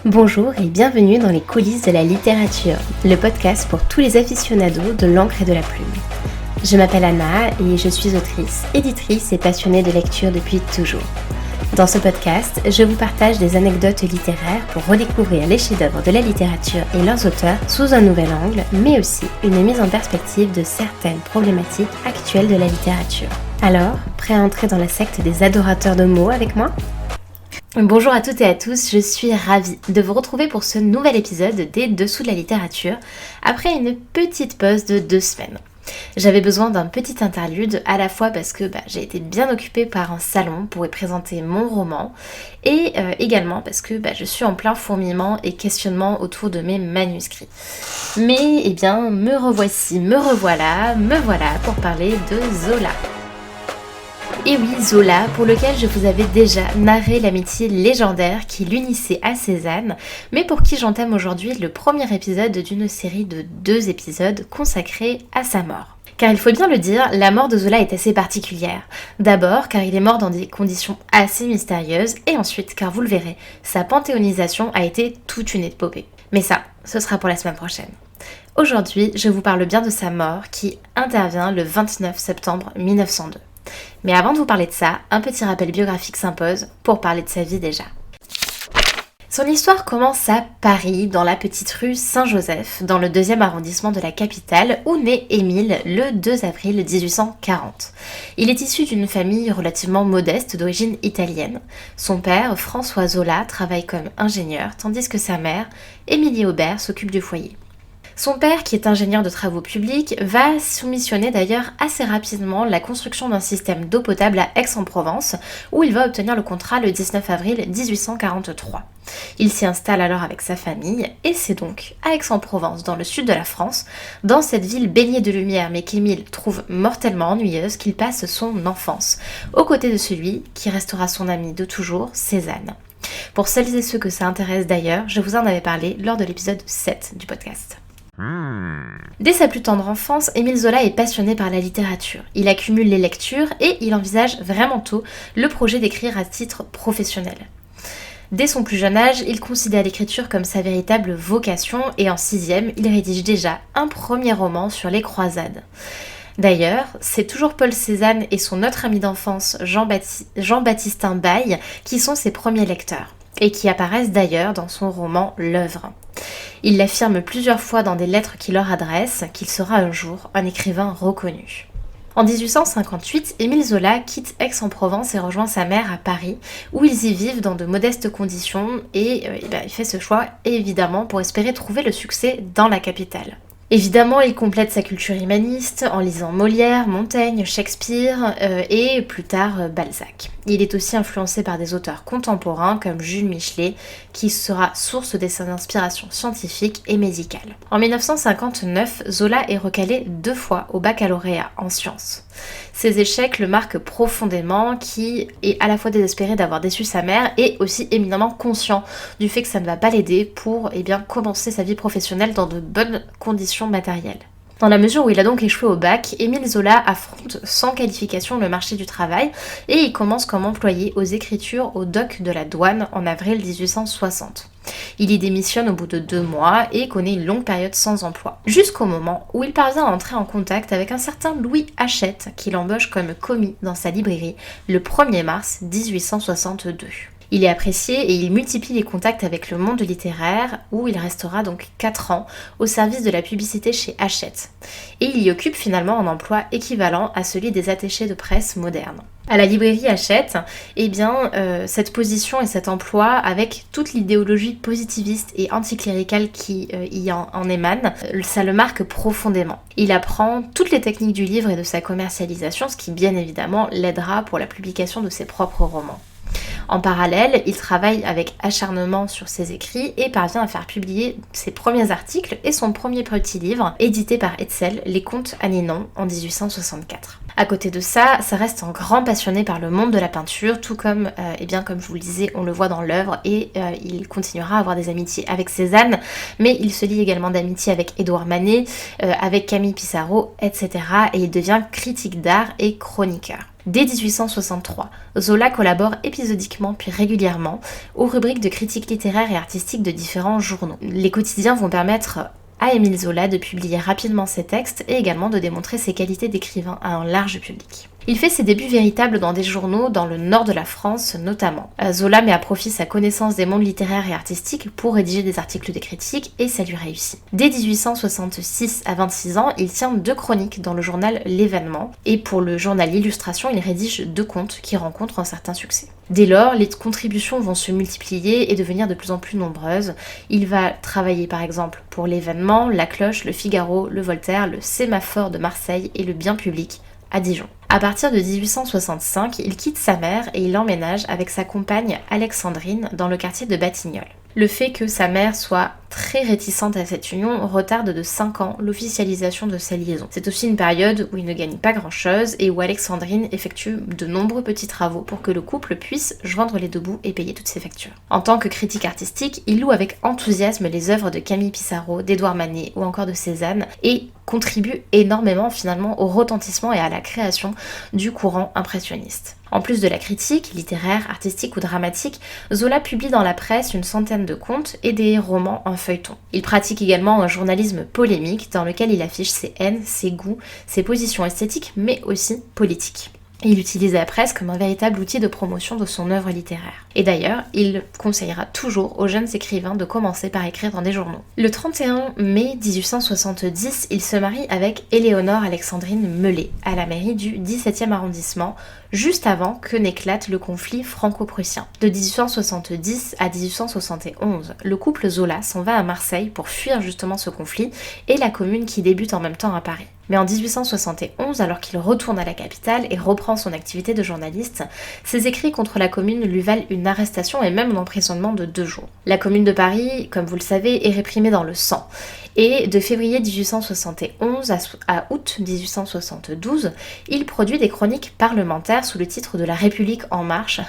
Bonjour et bienvenue dans les coulisses de la littérature, le podcast pour tous les aficionados de l'encre et de la plume. Je m'appelle Anna et je suis autrice, éditrice et passionnée de lecture depuis toujours. Dans ce podcast, je vous partage des anecdotes littéraires pour redécouvrir les chefs-d'œuvre de la littérature et leurs auteurs sous un nouvel angle, mais aussi une mise en perspective de certaines problématiques actuelles de la littérature. Alors, prêt à entrer dans la secte des adorateurs de mots avec moi ? Bonjour à toutes et à tous, je suis ravie de vous retrouver pour ce nouvel épisode des Dessous de la littérature, après une petite pause de 2 semaines. J'avais besoin d'un petit interlude, à la fois parce que j'ai été bien occupée par un salon pour y présenter mon roman, et également parce que je suis en plein fourmillement et questionnement autour de mes manuscrits. Mais me revoilà pour parler de Zola. Et oui, Zola, pour lequel je vous avais déjà narré l'amitié légendaire qui l'unissait à Cézanne, mais pour qui j'entame aujourd'hui le premier épisode d'une série de 2 épisodes consacrés à sa mort. Car il faut bien le dire, la mort de Zola est assez particulière. D'abord car il est mort dans des conditions assez mystérieuses, et ensuite car vous le verrez, sa panthéonisation a été toute une épopée. Mais ça, ce sera pour la semaine prochaine. Aujourd'hui, je vous parle bien de sa mort qui intervient le 29 septembre 1902. Mais avant de vous parler de ça, un petit rappel biographique s'impose pour parler de sa vie déjà. Son histoire commence à Paris, dans la petite rue Saint-Joseph, dans le 2e arrondissement de la capitale, où naît Émile le 2 avril 1840. Il est issu d'une famille relativement modeste d'origine italienne. Son père, François Zola, travaille comme ingénieur, tandis que sa mère, Émilie Aubert, s'occupe du foyer. Son père, qui est ingénieur de travaux publics, va soumissionner d'ailleurs assez rapidement la construction d'un système d'eau potable à Aix-en-Provence, où il va obtenir le contrat le 19 avril 1843. Il s'y installe alors avec sa famille, et c'est donc à Aix-en-Provence, dans le sud de la France, dans cette ville baignée de lumière mais qu'Émile trouve mortellement ennuyeuse, qu'il passe son enfance, aux côtés de celui qui restera son ami de toujours, Cézanne. Pour celles et ceux que ça intéresse d'ailleurs, je vous en avais parlé lors de l'épisode 7 du podcast. Dès sa plus tendre enfance, Émile Zola est passionné par la littérature. Il accumule les lectures et il envisage vraiment tôt le projet d'écrire à titre professionnel. Dès son plus jeune âge, il considère l'écriture comme sa véritable vocation et en 6e, il rédige déjà un premier roman sur les croisades. D'ailleurs, c'est toujours Paul Cézanne et son autre ami d'enfance, Jean-Baptistin Baille, qui sont ses premiers lecteurs, et qui apparaissent d'ailleurs dans son roman L'œuvre. Il l'affirme plusieurs fois dans des lettres qu'il leur adresse qu'il sera un jour un écrivain reconnu. En 1858, Émile Zola quitte Aix-en-Provence et rejoint sa mère à Paris, où ils y vivent dans de modestes conditions et il fait ce choix évidemment pour espérer trouver le succès dans la capitale. Évidemment, il complète sa culture humaniste en lisant Molière, Montaigne, Shakespeare et plus tard Balzac. Il est aussi influencé par des auteurs contemporains comme Jules Michelet, qui sera source de ses inspirations scientifiques et médicales. En 1959, Zola est recalé 2 fois au baccalauréat en sciences. Ces échecs le marquent profondément, qui est à la fois désespéré d'avoir déçu sa mère et aussi éminemment conscient du fait que ça ne va pas l'aider pour commencer sa vie professionnelle dans de bonnes conditions matérielles. Dans la mesure où il a donc échoué au bac, Émile Zola affronte sans qualification le marché du travail et il commence comme employé aux écritures au doc de la douane en avril 1860. Il y démissionne au bout de 2 mois et connaît une longue période sans emploi, jusqu'au moment où il parvient à entrer en contact avec un certain Louis Hachette qui l'embauche comme commis dans sa librairie le 1er mars 1862. Il est apprécié et il multiplie les contacts avec le monde littéraire où il restera donc 4 ans au service de la publicité chez Hachette. Et il y occupe finalement un emploi équivalent à celui des attachés de presse modernes. À la librairie Hachette, cette position et cet emploi, avec toute l'idéologie positiviste et anticléricale qui y en émane, ça le marque profondément. Il apprend toutes les techniques du livre et de sa commercialisation, ce qui bien évidemment l'aidera pour la publication de ses propres romans. En parallèle, il travaille avec acharnement sur ses écrits et parvient à faire publier ses premiers articles et son premier petit livre, édité par Hetzel, Les Contes à Ninon, en 1864. À côté de ça reste un grand passionné par le monde de la peinture, tout comme, comme je vous le disais, on le voit dans l'œuvre, et il continuera à avoir des amitiés avec Cézanne, mais il se lie également d'amitié avec Édouard Manet, avec Camille Pissarro, etc. et il devient critique d'art et chroniqueur. Dès 1863, Zola collabore épisodiquement puis régulièrement aux rubriques de critique littéraire et artistique de différents journaux. Les quotidiens vont permettre à Émile Zola de publier rapidement ses textes et également de démontrer ses qualités d'écrivain à un large public. Il fait ses débuts véritables dans des journaux dans le nord de la France notamment. Zola met à profit sa connaissance des mondes littéraires et artistiques pour rédiger des articles de critique et ça lui réussit. Dès 1866 à 26 ans, il tient 2 chroniques dans le journal L'Événement et pour le journal L'Illustration, il rédige 2 contes qui rencontrent un certain succès. Dès lors, les contributions vont se multiplier et devenir de plus en plus nombreuses. Il va travailler par exemple pour L'Événement, La Cloche, Le Figaro, Le Voltaire, Le Sémaphore de Marseille et Le Bien Public à Dijon. À partir de 1865, il quitte sa mère et il emménage avec sa compagne Alexandrine dans le quartier de Batignolles. Le fait que sa mère soit très réticente à cette union retarde de 5 ans l'officialisation de sa liaison. C'est aussi une période où il ne gagne pas grand chose et où Alexandrine effectue de nombreux petits travaux pour que le couple puisse joindre les 2 bouts et payer toutes ses factures. En tant que critique artistique, il loue avec enthousiasme les œuvres de Camille Pissarro, d'Édouard Manet ou encore de Cézanne et contribue énormément finalement au retentissement et à la création du courant impressionniste. En plus de la critique, littéraire, artistique ou dramatique, Zola publie dans la presse une centaine de contes et des romans en feuilleton. Il pratique également un journalisme polémique dans lequel il affiche ses haines, ses goûts, ses positions esthétiques mais aussi politiques. Il utilise la presse comme un véritable outil de promotion de son œuvre littéraire. Et d'ailleurs, il conseillera toujours aux jeunes écrivains de commencer par écrire dans des journaux. Le 31 mai 1870, il se marie avec Éléonore Alexandrine Mellet à la mairie du 17e arrondissement, juste avant que n'éclate le conflit franco-prussien. De 1870 à 1871, le couple Zola s'en va à Marseille pour fuir justement ce conflit et la commune qui débute en même temps à Paris. Mais en 1871, alors qu'il retourne à la capitale et reprend son activité de journaliste, ses écrits contre la commune lui valent une arrestation et même un emprisonnement de 2 jours. La commune de Paris, comme vous le savez, est réprimée dans le sang. Et de février 1871 à août 1872, il produit des chroniques parlementaires sous le titre de La République en marche,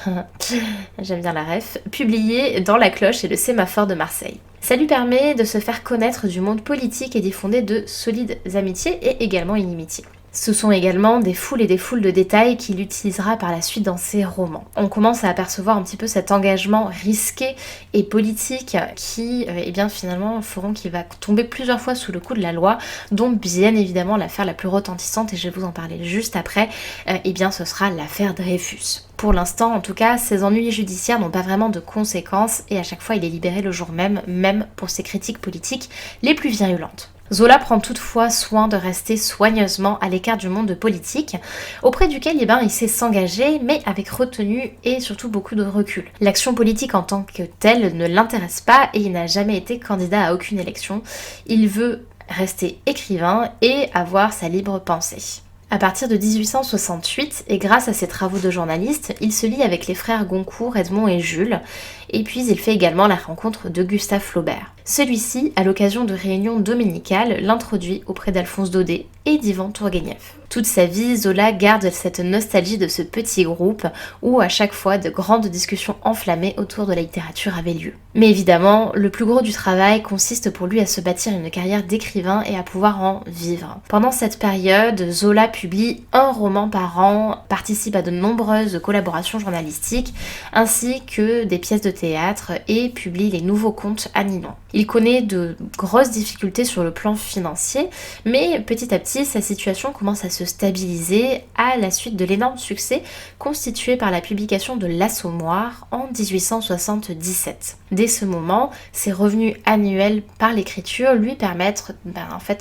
j'aime bien la ref, publiées dans La Cloche et le Sémaphore de Marseille. Ça lui permet de se faire connaître du monde politique et d'y fonder de solides amitiés et également inimitiés. Ce sont également des foules et des foules de détails qu'il utilisera par la suite dans ses romans. On commence à apercevoir un petit peu cet engagement risqué et politique qui, finalement, feront qu'il va tomber plusieurs fois sous le coup de la loi, dont bien évidemment l'affaire la plus retentissante, et je vais vous en parler juste après, ce sera l'affaire Dreyfus. Pour l'instant, en tout cas, ses ennuis judiciaires n'ont pas vraiment de conséquences et à chaque fois il est libéré le jour même, même pour ses critiques politiques les plus virulentes. Zola prend toutefois soin de rester soigneusement à l'écart du monde politique, auprès duquel il sait s'engager, mais avec retenue et surtout beaucoup de recul. L'action politique en tant que telle ne l'intéresse pas et il n'a jamais été candidat à aucune élection. Il veut rester écrivain et avoir sa libre pensée. À partir de 1868, et grâce à ses travaux de journaliste, il se lie avec les frères Goncourt, Edmond et Jules, et puis il fait également la rencontre de Gustave Flaubert. Celui-ci, à l'occasion de réunions dominicales, l'introduit auprès d'Alphonse Daudet et d'Ivan Tourguenieff. Toute sa vie, Zola garde cette nostalgie de ce petit groupe où à chaque fois de grandes discussions enflammées autour de la littérature avaient lieu. Mais évidemment, le plus gros du travail consiste pour lui à se bâtir une carrière d'écrivain et à pouvoir en vivre. Pendant cette période, Zola publie un roman par an, participe à de nombreuses collaborations journalistiques, ainsi que des pièces de théâtre et publie les nouveaux contes à Ninon. Il connaît de grosses difficultés sur le plan financier, mais petit à petit, sa situation commence à se stabiliser à la suite de l'énorme succès constitué par la publication de L'Assommoir en 1877. Dès ce moment, ses revenus annuels par l'écriture lui permettent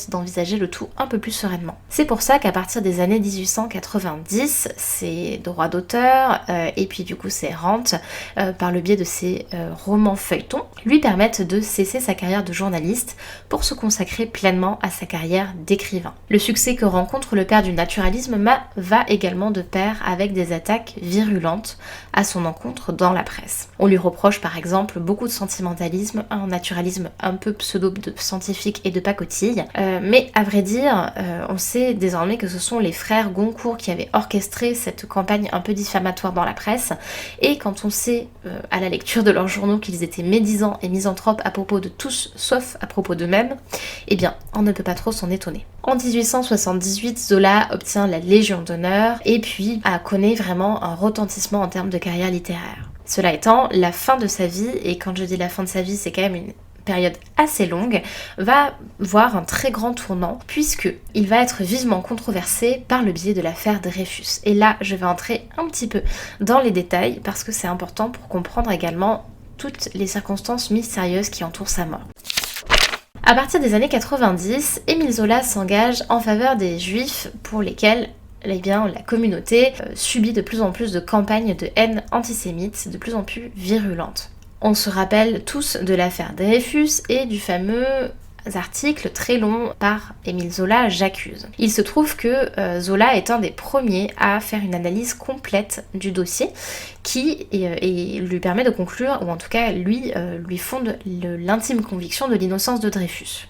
d'envisager le tout un peu plus sereinement. C'est pour ça qu'à partir des années 1890, ses droits d'auteur et puis du coup ses rentes par le biais de ses romans feuilletons lui permettent de cesser sa carrière de journaliste pour se consacrer pleinement à sa carrière d'écrivain. Le succès que rencontre le père du naturalisme va également de pair avec des attaques virulentes à son encontre dans la presse. On lui reproche par exemple beaucoup beaucoup de sentimentalisme, un naturalisme un peu pseudo-scientifique et de pacotille. Mais à vrai dire, on sait désormais que ce sont les frères Goncourt qui avaient orchestré cette campagne un peu diffamatoire dans la presse. Et quand on sait, à la lecture de leurs journaux, qu'ils étaient médisants et misanthropes à propos de tous, sauf à propos d'eux-mêmes, eh bien, on ne peut pas trop s'en étonner. En 1878, Zola obtient la Légion d'honneur et puis connaît vraiment un retentissement en termes de carrière littéraire. Cela étant, la fin de sa vie, et quand je dis la fin de sa vie, c'est quand même une période assez longue, va voir un très grand tournant puisqu'il va être vivement controversé par le biais de l'affaire Dreyfus. Et là, je vais entrer un petit peu dans les détails parce que c'est important pour comprendre également toutes les circonstances mystérieuses qui entourent sa mort. À partir des années 90, Émile Zola s'engage en faveur des Juifs pour lesquels la communauté subit de plus en plus de campagnes de haine antisémite de plus en plus virulentes. On se rappelle tous de l'affaire Dreyfus et du fameux article très long par Émile Zola, J'accuse. Il se trouve que Zola est un des premiers à faire une analyse complète du dossier qui lui permet de conclure, ou en tout cas lui fonde l'intime conviction de l'innocence de Dreyfus.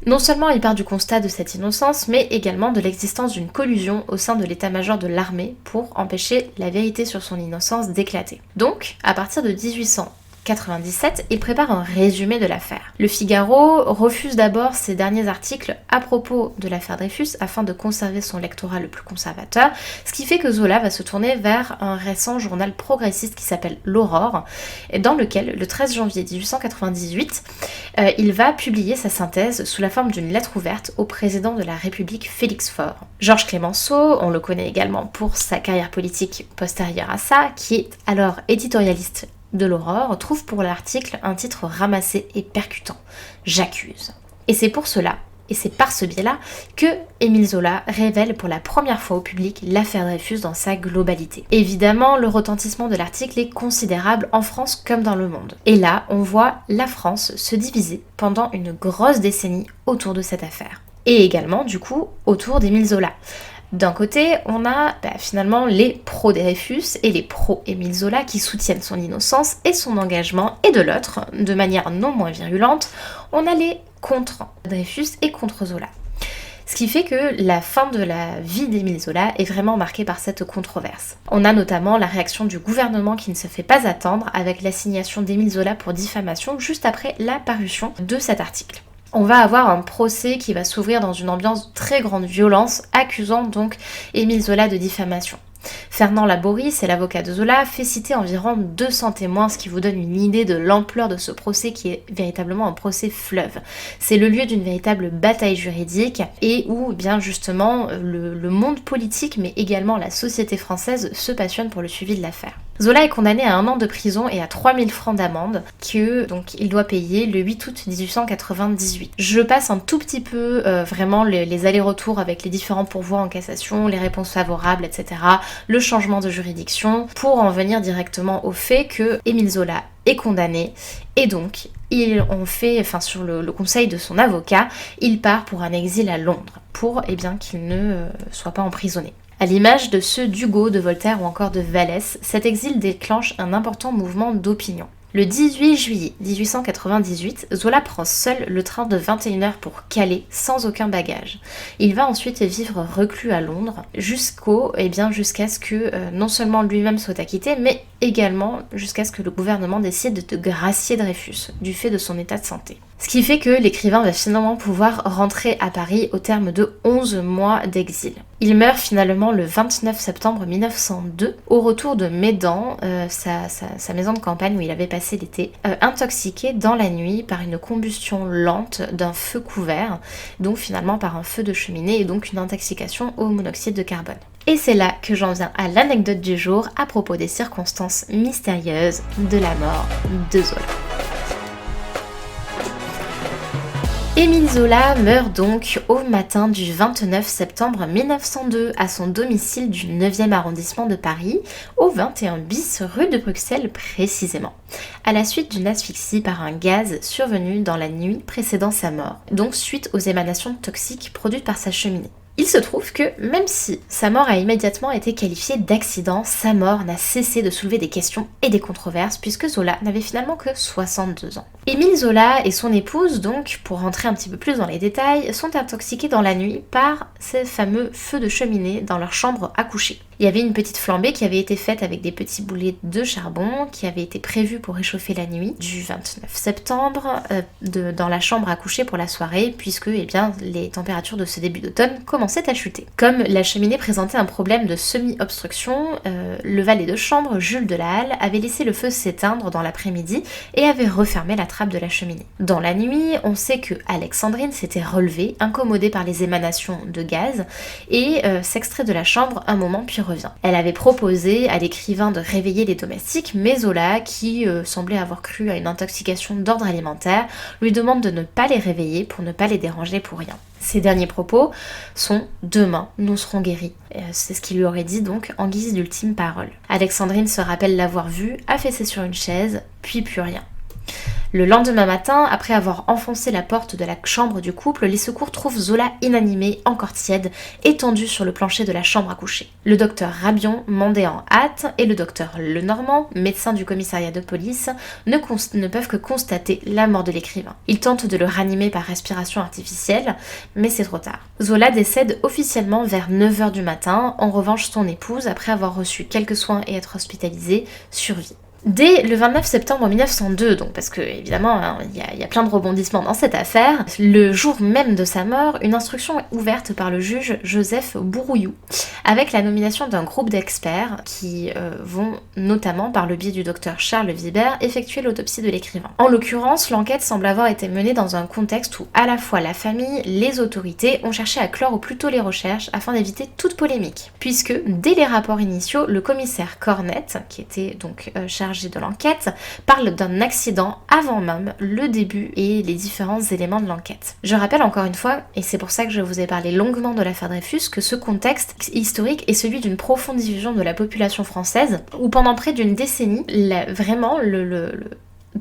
Non seulement il part du constat de cette innocence, mais également de l'existence d'une collusion au sein de l'état-major de l'armée pour empêcher la vérité sur son innocence d'éclater. Donc, à partir de 1897, il prépare un résumé de l'affaire. Le Figaro refuse d'abord ses derniers articles à propos de l'affaire Dreyfus afin de conserver son lectorat le plus conservateur, ce qui fait que Zola va se tourner vers un récent journal progressiste qui s'appelle L'Aurore, dans lequel, le 13 janvier 1898, il va publier sa synthèse sous la forme d'une lettre ouverte au président de la République Félix Faure. Georges Clemenceau, on le connaît également pour sa carrière politique postérieure à ça, qui est alors éditorialiste de l'Aurore, trouve pour l'article un titre ramassé et percutant, J'accuse. Et c'est pour cela, et c'est par ce biais-là, que Émile Zola révèle pour la première fois au public l'affaire Dreyfus dans sa globalité. Évidemment, le retentissement de l'article est considérable en France comme dans le monde. Et là, on voit la France se diviser pendant une grosse décennie autour de cette affaire. Et également, du coup, autour d'Émile Zola. D'un côté, on a finalement les pro-Dreyfus et les pro-Émile Zola qui soutiennent son innocence et son engagement, et de l'autre, de manière non moins virulente, on a les contre Dreyfus et contre Zola. Ce qui fait que la fin de la vie d'Émile Zola est vraiment marquée par cette controverse. On a notamment la réaction du gouvernement qui ne se fait pas attendre avec l'assignation d'Émile Zola pour diffamation juste après la parution de cet article. On va avoir un procès qui va s'ouvrir dans une ambiance de très grande violence, accusant donc Émile Zola de diffamation. Fernand Laborie, c'est l'avocat de Zola, fait citer environ 200 témoins, ce qui vous donne une idée de l'ampleur de ce procès qui est véritablement un procès fleuve. C'est le lieu d'une véritable bataille juridique et où bien justement le monde politique mais également la société française se passionne pour le suivi de l'affaire. Zola est condamné à 1 an de prison et à 3000 francs d'amende donc il doit payer le 8 août 1898. Je passe un tout petit peu vraiment les allers-retours avec les différents pourvois en cassation, les réponses favorables, etc., le changement de juridiction, pour en venir directement au fait que Émile Zola est condamné et donc sur le conseil de son avocat, il part pour un exil à Londres pour qu'il ne soit pas emprisonné. À l'image de ceux d'Hugo, de Voltaire ou encore de Vallès, cet exil déclenche un important mouvement d'opinion. Le 18 juillet 1898, Zola prend seul le train de 21h pour Calais, sans aucun bagage. Il va ensuite vivre reclus à Londres, jusqu'à ce que non seulement lui-même soit acquitté, mais également jusqu'à ce que le gouvernement décide de gracier Dreyfus, du fait de son état de santé. Ce qui fait que l'écrivain va finalement pouvoir rentrer à Paris au terme de 11 mois d'exil. Il meurt finalement le 29 septembre 1902, au retour de Médan, sa maison de campagne où il avait passé l'été, intoxiqué dans la nuit par une combustion lente d'un feu couvert, donc finalement par un feu de cheminée et donc une intoxication au monoxyde de carbone. Et c'est là que j'en viens à l'anecdote du jour à propos des circonstances mystérieuses de la mort de Zola. Émile Zola meurt donc au matin du 29 septembre 1902 à son domicile du 9e arrondissement de Paris, au 21 bis rue de Bruxelles précisément, à la suite d'une asphyxie par un gaz survenu dans la nuit précédant sa mort, donc suite aux émanations toxiques produites par sa cheminée. Il se trouve que même si sa mort a immédiatement été qualifiée d'accident, sa mort n'a cessé de soulever des questions et des controverses puisque Zola n'avait finalement que 62 ans. Émile Zola et son épouse, donc, pour rentrer un petit peu plus dans les détails, sont intoxiqués dans la nuit par ces fameux feux de cheminée dans leur chambre à coucher. Il y avait une petite flambée qui avait été faite avec des petits boulets de charbon qui avait été prévue pour réchauffer la nuit du 29 septembre dans la chambre à coucher pour la soirée puisque les températures de ce début d'automne commençaient à chuter. Comme la cheminée présentait un problème de semi-obstruction, le valet de chambre, Jules de la Halle, avait laissé le feu s'éteindre dans l'après-midi et avait refermé la trappe de la cheminée. Dans la nuit, on sait que Alexandrine s'était relevée, incommodée par les émanations de gaz et s'extrait de la chambre un moment puis revient. Elle avait proposé à l'écrivain de réveiller les domestiques, mais Zola, qui semblait avoir cru à une intoxication d'ordre alimentaire, lui demande de ne pas les réveiller pour ne pas les déranger pour rien. Ces derniers propos sont « Demain, nous serons guéris ». C'est ce qu'il lui aurait dit donc en guise d'ultime parole. Alexandrine se rappelle l'avoir vu affaissée sur une chaise, puis plus rien. Le lendemain matin, après avoir enfoncé la porte de la chambre du couple, les secours trouvent Zola inanimé, encore tiède, étendu sur le plancher de la chambre à coucher. Le docteur Rabion, mandé en hâte, et le docteur Lenormand, médecin du commissariat de police, ne peuvent que constater la mort de l'écrivain. Ils tentent de le ranimer par respiration artificielle, mais c'est trop tard. Zola décède officiellement vers 9h du matin, en revanche son épouse, après avoir reçu quelques soins et être hospitalisée, survit. Dès le 29 septembre 1902, donc parce que évidemment il y a plein de rebondissements dans cette affaire, le jour même de sa mort, une instruction est ouverte par le juge Joseph Bourouillou, avec la nomination d'un groupe d'experts qui vont notamment, par le biais du docteur Charles Vibert, effectuer l'autopsie de l'écrivain. En l'occurrence, l'enquête semble avoir été menée dans un contexte où à la fois la famille, les autorités ont cherché à clore au plus tôt les recherches afin d'éviter toute polémique, puisque dès les rapports initiaux, le commissaire Cornette, qui était donc chargé de l'enquête, parle d'un accident avant même le début et les différents éléments de l'enquête. Je rappelle encore une fois, et c'est pour ça que je vous ai parlé longuement de l'affaire Dreyfus, que ce contexte historique est celui d'une profonde division de la population française, où pendant près d'une décennie, vraiment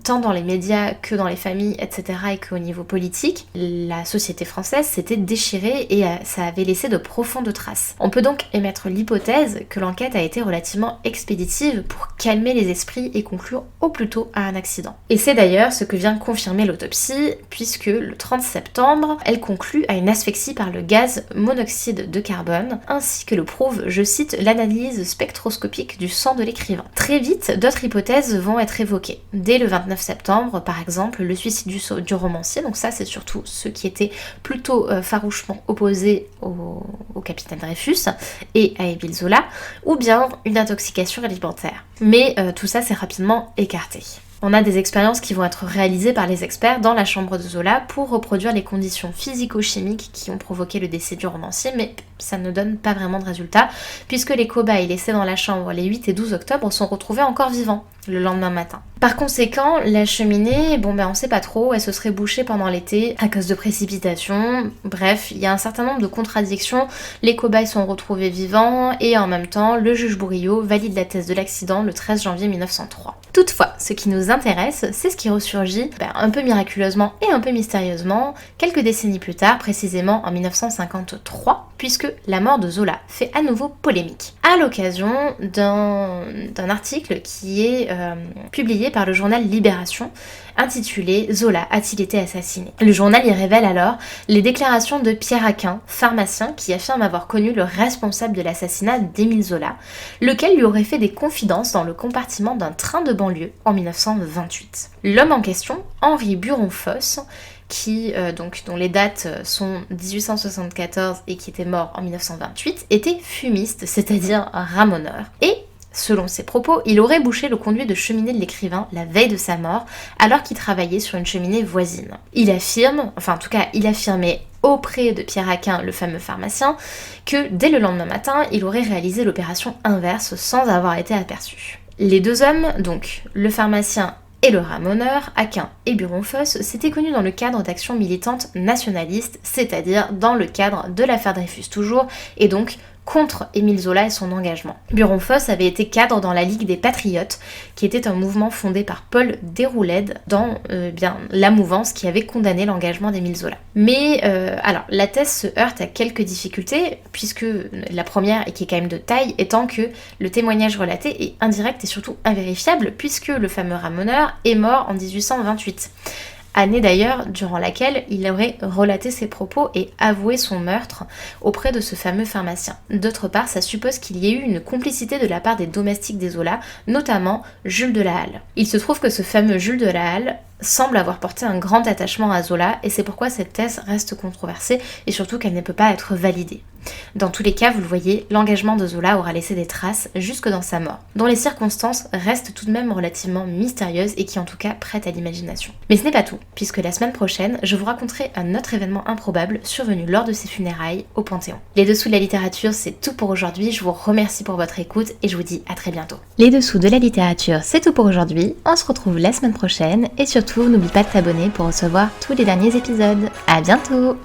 tant dans les médias que dans les familles, etc., et qu'au niveau politique, la société française s'était déchirée et ça avait laissé de profondes traces. On peut donc émettre l'hypothèse que l'enquête a été relativement expéditive pour calmer les esprits et conclure au plus tôt à un accident. Et c'est d'ailleurs ce que vient confirmer l'autopsie, puisque le 30 septembre, elle conclut à une asphyxie par le gaz monoxyde de carbone, ainsi que le prouve, je cite, l'analyse spectroscopique du sang de l'écrivain. Très vite, d'autres hypothèses vont être évoquées. Dès le 29 septembre, par exemple, le suicide du romancier, donc ça c'est surtout ceux qui étaient plutôt farouchement opposés au capitaine Dreyfus et à Émile Zola, ou bien une intoxication alimentaire. Mais tout ça s'est rapidement écarté. On a des expériences qui vont être réalisées par les experts dans la chambre de Zola pour reproduire les conditions physico-chimiques qui ont provoqué le décès du romancier, mais ça ne donne pas vraiment de résultat, puisque les cobayes laissés dans la chambre les 8 et 12 octobre sont retrouvés encore vivants le lendemain matin. Par conséquent, la cheminée, on sait pas trop, elle se serait bouchée pendant l'été à cause de précipitations, bref, il y a un certain nombre de contradictions, les cobayes sont retrouvés vivants, et en même temps, le juge Bourriot valide la thèse de l'accident le 13 janvier 1903. Toutefois, ce qui nous intéresse, c'est ce qui ressurgit, un peu miraculeusement et un peu mystérieusement, quelques décennies plus tard, précisément en 1953, puisque la mort de Zola fait à nouveau polémique, à l'occasion d'un article qui est publié par le journal Libération, intitulé « Zola a-t-il été assassiné ?» Le journal y révèle alors les déclarations de Pierre Aquin, pharmacien, qui affirme avoir connu le responsable de l'assassinat d'Émile Zola, lequel lui aurait fait des confidences dans le compartiment d'un train de banlieue en 1928. L'homme en question, Henri Buron-Fosse, dont les dates sont 1874 et qui était mort en 1928, était fumiste, c'est-à-dire un ramoneur. Et selon ses propos, il aurait bouché le conduit de cheminée de l'écrivain la veille de sa mort, alors qu'il travaillait sur une cheminée voisine. Il affirmait auprès de Pierre Aquin, le fameux pharmacien, que dès le lendemain matin, il aurait réalisé l'opération inverse sans avoir été aperçu. Les deux hommes, donc le pharmacien et le ramoneur, Aquin et Buron-Fosse, s'étaient connus dans le cadre d'actions militantes nationalistes, c'est-à-dire dans le cadre de l'affaire Dreyfus toujours, et donc contre Émile Zola et son engagement. Buron-Fosse avait été cadre dans la Ligue des Patriotes, qui était un mouvement fondé par Paul Déroulède dans la mouvance qui avait condamné l'engagement d'Émile Zola. Mais alors, la thèse se heurte à quelques difficultés, puisque la première, et qui est quand même de taille, étant que le témoignage relaté est indirect et surtout invérifiable, puisque le fameux ramoneur est mort en 1828. Année d'ailleurs durant laquelle il aurait relaté ses propos et avoué son meurtre auprès de ce fameux pharmacien. D'autre part, ça suppose qu'il y ait eu une complicité de la part des domestiques des Zola, notamment Jules de la Halle. Il se trouve que ce fameux Jules de la Halle semble avoir porté un grand attachement à Zola et c'est pourquoi cette thèse reste controversée et surtout qu'elle ne peut pas être validée. Dans tous les cas, vous le voyez, l'engagement de Zola aura laissé des traces jusque dans sa mort, dont les circonstances restent tout de même relativement mystérieuses et qui en tout cas prêtent à l'imagination. Mais ce n'est pas tout, puisque la semaine prochaine, je vous raconterai un autre événement improbable survenu lors de ses funérailles au Panthéon. Les dessous de la littérature, c'est tout pour aujourd'hui, je vous remercie pour votre écoute et je vous dis à très bientôt. Les dessous de la littérature, c'est tout pour aujourd'hui, on se retrouve la semaine prochaine et surtout n'oublie pas de t'abonner pour recevoir tous les derniers épisodes. À bientôt!